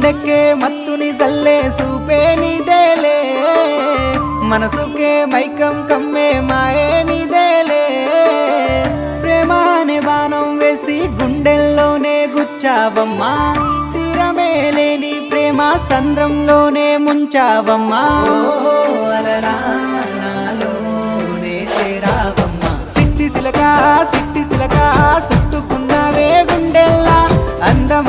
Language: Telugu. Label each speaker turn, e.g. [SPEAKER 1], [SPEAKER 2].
[SPEAKER 1] గుండెకే మత్తుని జల్లే సూపే నీదేలే మనసుకే మైకం కమ్మే మాయే నీదేలే ప్రేమ అనే బాణం వేసి గుండెల్లోనే గుచ్చావమ్మా తీరమే లేని ప్రేమ సంద్రంలోనే ముంచావమ్మా అలరానాలోనే చేరావమ్మా సిట్టి సిలక చుట్టుకున్నావే గుండెల్లా అందం